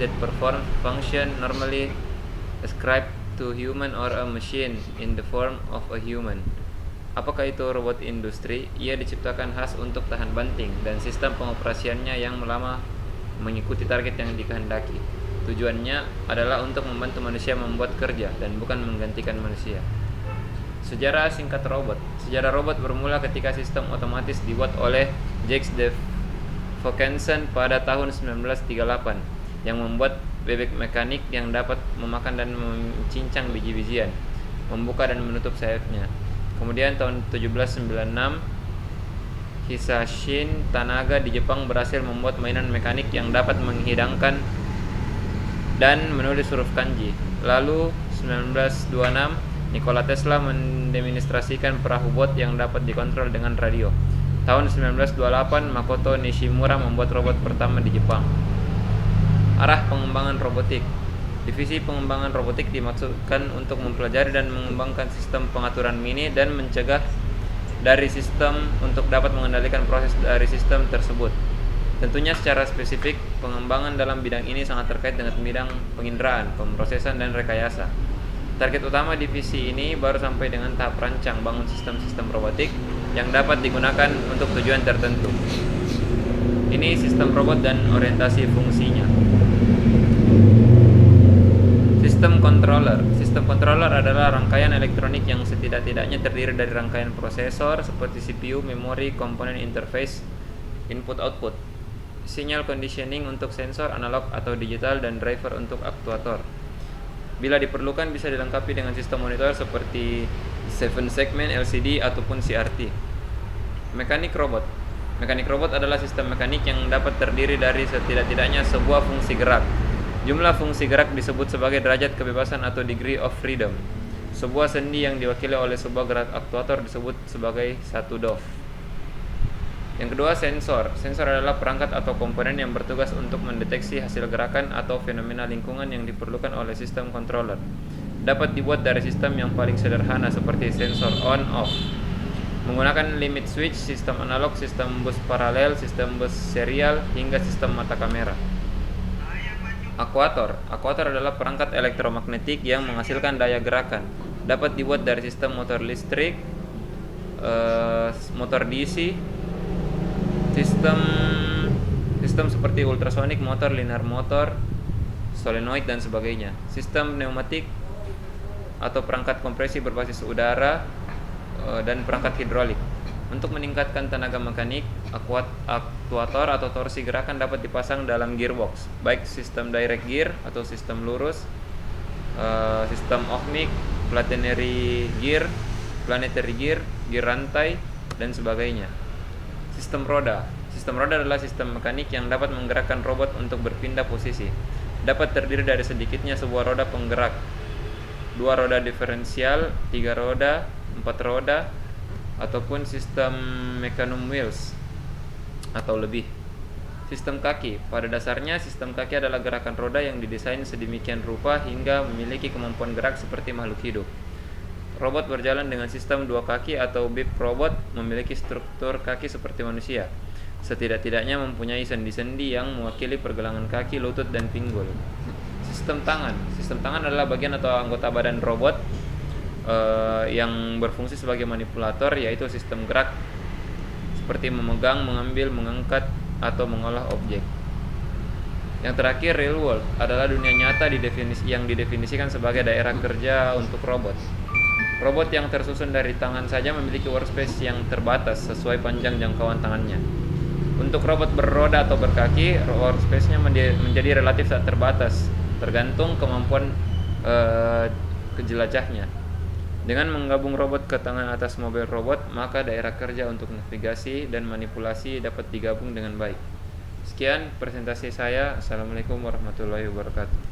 that performs function normally ascribed to human or a machine in the form of a human. Apakah itu robot industri? Ia diciptakan khas untuk tahan banting dan sistem pengoperasiannya yang lama mengikuti target yang dikehendaki. Tujuannya adalah untuk membantu manusia membuat kerja dan bukan menggantikan manusia. Sejarah singkat robot. Sejarah robot bermula ketika sistem otomatis dibuat oleh Jacques de Vaucanson pada tahun 1938 yang membuat bebek mekanik yang dapat memakan dan mencincang biji-bijian, membuka dan menutup sayapnya. Kemudian tahun 1796, Hisashin Tanaga di Jepang berhasil membuat mainan mekanik yang dapat menghidangkan dan menulis huruf kanji. Lalu 1926, Nikola Tesla mendemonstrasikan perahu bot yang dapat dikontrol dengan radio. Tahun 1928, Makoto Nishimura membuat robot pertama di Jepang. Arah pengembangan robotik. Divisi pengembangan robotik dimaksudkan untuk mempelajari dan mengembangkan sistem pengaturan mini dan mencegah dari sistem untuk dapat mengendalikan proses dari sistem tersebut. Tentunya secara spesifik, pengembangan dalam bidang ini sangat terkait dengan bidang penginderaan, pemrosesan, dan rekayasa. Target utama divisi ini baru sampai dengan tahap rancang bangun sistem-sistem robotik yang dapat digunakan untuk tujuan tertentu. Ini sistem robot dan orientasi fungsinya. Sistem controller. Sistem controller adalah rangkaian elektronik yang setidak-tidaknya terdiri dari rangkaian prosesor seperti CPU, memori, komponen interface, input-output, sinyal conditioning untuk sensor analog atau digital, dan driver untuk aktuator. Bila diperlukan bisa dilengkapi dengan sistem monitor seperti 7 segment LCD ataupun CRT. Mekanik robot. Mekanik robot adalah sistem mekanik yang dapat terdiri dari setidak-tidaknya sebuah fungsi gerak. Jumlah fungsi gerak disebut sebagai derajat kebebasan atau degree of freedom. Sebuah sendi yang diwakili oleh sebuah gerak aktuator disebut sebagai satu DOF. Yang kedua, sensor. Sensor adalah perangkat atau komponen yang bertugas untuk mendeteksi hasil gerakan atau fenomena lingkungan yang diperlukan oleh sistem controller. Dapat dibuat dari sistem yang paling sederhana seperti sensor on-off, menggunakan limit switch, sistem analog, sistem bus paralel, sistem bus serial, hingga sistem mata kamera. Akuator. Akuator adalah perangkat elektromagnetik yang menghasilkan daya gerakan. Dapat dibuat dari sistem motor listrik, motor DC, sistem seperti ultrasonic motor, linear motor, solenoid, dan sebagainya. Sistem pneumatik atau perangkat kompresi berbasis udara, dan perangkat hidrolik. Untuk meningkatkan tenaga mekanik, aktuator atau torsi gerakan dapat dipasang dalam gearbox, baik sistem direct gear atau sistem lurus, sistem ohmic, planetary gear, gear rantai, dan sebagainya. Sistem roda. Sistem roda adalah sistem mekanik yang dapat menggerakkan robot untuk berpindah posisi. Dapat terdiri dari sedikitnya sebuah roda penggerak, 2 roda diferensial, 3 roda, 4 roda, ataupun sistem mecanum wheels atau lebih. Sistem kaki. Pada dasarnya, sistem kaki adalah gerakan roda yang didesain sedemikian rupa hingga memiliki kemampuan gerak seperti makhluk hidup. Robot berjalan dengan sistem 2 kaki atau bip robot memiliki struktur kaki seperti manusia. Setidak-tidaknya mempunyai sendi-sendi yang mewakili pergelangan kaki, lutut, dan pinggul. Sistem tangan. Sistem tangan adalah bagian atau anggota badan robot yang berfungsi sebagai manipulator, yaitu sistem gerak seperti memegang, mengambil, mengangkat, atau mengolah objek. Yang terakhir, real world adalah dunia nyata yang didefinisikan sebagai daerah kerja untuk robot. Robot yang tersusun dari tangan saja memiliki workspace yang terbatas sesuai panjang jangkauan tangannya. Untuk robot berroda atau berkaki, workspace-nya menjadi relatif terbatas, tergantung kemampuan kejelajahnya. Dengan menggabung robot ke tangan atas mobil robot, maka daerah kerja untuk navigasi dan manipulasi dapat digabung dengan baik. Sekian presentasi saya. Assalamualaikum warahmatullahi wabarakatuh.